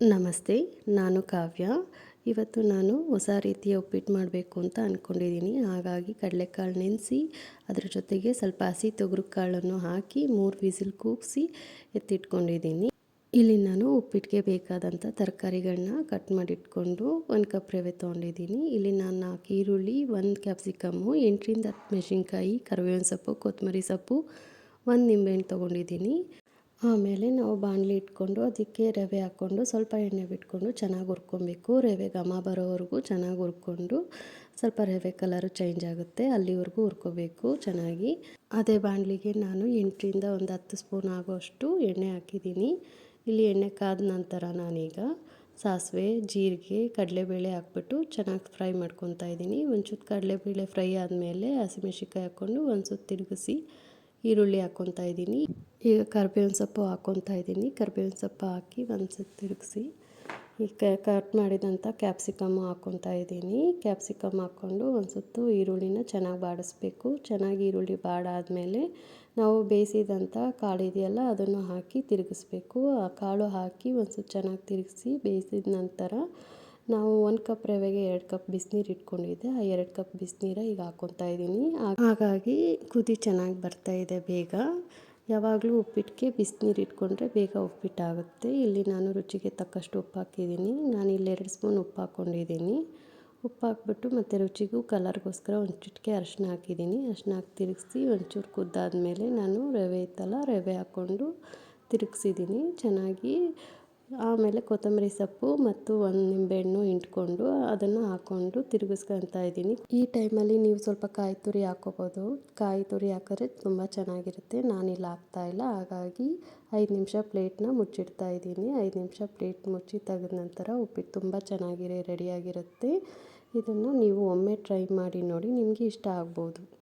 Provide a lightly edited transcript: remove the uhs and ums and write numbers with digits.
ನಮಸ್ತೆ, ನಾನು ಕಾವ್ಯ. ಇವತ್ತು ನಾನು ಹೊಸ ರೀತಿಯ ಉಪ್ಪಿಟ್ಟು ಮಾಡಬೇಕು ಅಂತ ಅಂದ್ಕೊಂಡಿದ್ದೀನಿ. ಹಾಗಾಗಿ ಕಡಲೆಕಾಳು ನೆನೆಸಿ ಅದ್ರ ಜೊತೆಗೆ ಸ್ವಲ್ಪ ಹಸಿ ತೊಗರಿ ಕಾಳನ್ನು ಹಾಕಿ 3 ವಿಸಿಲ್ ಕೂಗಿಸಿ ಎತ್ತಿಟ್ಕೊಂಡಿದ್ದೀನಿ. ಇಲ್ಲಿ ನಾನು ಉಪ್ಪಿಟ್ಟಿಗೆ ಬೇಕಾದಂಥ ತರಕಾರಿಗಳನ್ನ ಕಟ್ ಮಾಡಿಟ್ಕೊಂಡು 1 ಕಪ್ ರವೆ ತೊಗೊಂಡಿದ್ದೀನಿ. ಇಲ್ಲಿ ನಾನು 4 ಈರುಳ್ಳಿ, 1 ಕ್ಯಾಪ್ಸಿಕಮ್ಮು, 8ರಿಂದ 10 ಮೆಣಸಿನ್ಕಾಯಿ, ಕರಿಬೇವಿನ ಸೊಪ್ಪು, ಕೊತ್ತಂಬರಿ ಸೊಪ್ಪು, 1 ನಿಂಬೆಹಣ್ಣು ತೊಗೊಂಡಿದ್ದೀನಿ. ಆಮೇಲೆ ನಾವು ಬಾಣಲಿ ಇಟ್ಕೊಂಡು ಅದಕ್ಕೆ ರವೆ ಹಾಕ್ಕೊಂಡು ಸ್ವಲ್ಪ ಎಣ್ಣೆ ಬಿಟ್ಕೊಂಡು ಚೆನ್ನಾಗಿ ಹುರ್ಕೊಬೇಕು. ರವೆ ಘಮ ಬರೋವರೆಗೂ ಚೆನ್ನಾಗಿ ಹುರ್ಕೊಂಡು ಸ್ವಲ್ಪ ರವೆ ಕಲರು ಚೇಂಜ್ ಆಗುತ್ತೆ ಅಲ್ಲಿವರೆಗೂ ಹುರ್ಕೋಬೇಕು ಚೆನ್ನಾಗಿ. ಅದೇ ಬಾಣಲಿಗೆ ನಾನು 8ರಿಂದ 10 ಸ್ಪೂನ್ ಆಗೋಷ್ಟು ಎಣ್ಣೆ ಹಾಕಿದ್ದೀನಿ. ಇಲ್ಲಿ ಎಣ್ಣೆ ಕಾದ ನಂತರ ನಾನೀಗ ಸಾಸಿವೆ, ಜೀರಿಗೆ, ಕಡಲೆಬೇಳೆ ಹಾಕ್ಬಿಟ್ಟು ಚೆನ್ನಾಗಿ ಫ್ರೈ ಮಾಡ್ಕೊತಾ ಇದ್ದೀನಿ. ಒಂಚೂರು ಕಡಲೆಬೇಳೆ ಫ್ರೈ ಆದಮೇಲೆ ಹಸಿಮೆಣ್ಸಿನ್ಕಾಯಿ ಹಾಕ್ಕೊಂಡು ಒಂದು ಸುತ್ತು ತಿರುಗಿಸಿ ಈರುಳ್ಳಿ ಹಾಕ್ಕೊತಾ ಇದ್ದೀನಿ. ಈಗ ಕರಿಬೇವಿನ ಸೊಪ್ಪು ಹಾಕ್ಕೊತಾ ಇದ್ದೀನಿ. ಕರಿಬೇವಿನ ಸೊಪ್ಪು ಹಾಕಿ ಒಂದು ಸುತ್ತು ತಿರುಗಿಸಿ ಈಗ ಕಟ್ ಮಾಡಿದಂಥ ಕ್ಯಾಪ್ಸಿಕಮ್ಮು ಹಾಕ್ಕೊತಾ ಇದ್ದೀನಿ. ಕ್ಯಾಪ್ಸಿಕಮ್ ಹಾಕ್ಕೊಂಡು ಒಂದು ಸುತ್ತು ಈರುಳ್ಳಿನ ಚೆನ್ನಾಗಿ ಬಾಡಿಸ್ಬೇಕು. ಚೆನ್ನಾಗಿ ಈರುಳ್ಳಿ ಬಾಡಾದಮೇಲೆ ನಾವು ಬೇಯಿಸಿದಂಥ ಕಾಳು ಇದೆಯಲ್ಲ ಅದನ್ನು ಹಾಕಿ ತಿರುಗಿಸ್ಬೇಕು. ಆ ಕಾಳು ಹಾಕಿ ಒಂದು ಸುತ್ತು ಚೆನ್ನಾಗಿ ತಿರುಗಿಸಿ ಬೇಯಿಸಿದ ನಂತರ ನಾವು 1 ಕಪ್ ರವೆಗೆ 2 ಕಪ್ ಬಿಸಿನೀರು ಇಟ್ಕೊಂಡಿದ್ದೆ. ಆ 2 ಕಪ್ ಬಿಸಿನೀರ ಈಗ ಹಾಕ್ಕೊತಾ ಇದ್ದೀನಿ. ಹಾಗಾಗಿ ಕುದಿ ಚೆನ್ನಾಗಿ ಬರ್ತಾಯಿದೆ ಬೇಗ. ಯಾವಾಗಲೂ ಉಪ್ಪಿಟ್ಟಿಗೆ ಬಿಸಿನೀರು ಇಟ್ಕೊಂಡ್ರೆ ಬೇಗ ಉಪ್ಪಿಟ್ಟಾಗುತ್ತೆ. ಇಲ್ಲಿ ನಾನು ರುಚಿಗೆ ತಕ್ಕಷ್ಟು ಉಪ್ಪು ಹಾಕಿದ್ದೀನಿ. ನಾನಿಲ್ಲಿ 2 ಸ್ಪೂನ್ ಉಪ್ಪು ಹಾಕ್ಕೊಂಡಿದ್ದೀನಿ. ಉಪ್ಪು ಹಾಕ್ಬಿಟ್ಟು ಮತ್ತು ರುಚಿಗೂ ಕಲರ್ಗೋಸ್ಕರ ಒಂದು ಚಿಟಿಕೆ ಅರಿಶಿನ ಹಾಕಿದ್ದೀನಿ. ಅರಿಶಿನ ಹಾಕಿ ತಿರುಗಿಸಿ ಒಂಚೂರು ಕುದ್ದಾದಮೇಲೆ ನಾನು ರವೆ ಇತ್ತಲ್ಲ ರವೆ ಹಾಕ್ಕೊಂಡು ತಿರುಗಿಸಿದ್ದೀನಿ ಚೆನ್ನಾಗಿ. ಆಮೇಲೆ ಕೊತ್ತಂಬರಿ ಸೊಪ್ಪು ಮತ್ತು 1 ನಿಂಬೆಹಣ್ಣು ಹಿಂಡ್ಕೊಂಡು ಅದನ್ನು ಹಾಕ್ಕೊಂಡು ತಿರುಗಿಸ್ಕೊತಾ ಇದ್ದೀನಿ. ಈ ಟೈಮಲ್ಲಿ ನೀವು ಸ್ವಲ್ಪ ಕಾಯಿ ತುರಿ ಹಾಕ್ಕೋಬೋದು. ಕಾಯಿ ತುರಿ ಹಾಕಿದ್ರೆ ತುಂಬ ಚೆನ್ನಾಗಿರುತ್ತೆ. ನಾನಿಲ್ಲಿ ಹಾಕ್ತಾಯಿಲ್ಲ. ಹಾಗಾಗಿ 5 ನಿಮಿಷ ಪ್ಲೇಟ್ನ ಮುಚ್ಚಿಡ್ತಾ ಇದ್ದೀನಿ. 5 ನಿಮಿಷ ಪ್ಲೇಟ್ ಮುಚ್ಚಿ ತೆಗೆದ ನಂತರ ಉಪ್ಪಿಟ್ಟು ತುಂಬ ಚೆನ್ನಾಗಿ ರೆಡಿಯಾಗಿರುತ್ತೆ. ಇದನ್ನು ನೀವು ಒಮ್ಮೆ ಟ್ರೈ ಮಾಡಿ ನೋಡಿ, ನಿಮಗೆ ಇಷ್ಟ ಆಗ್ಬೋದು.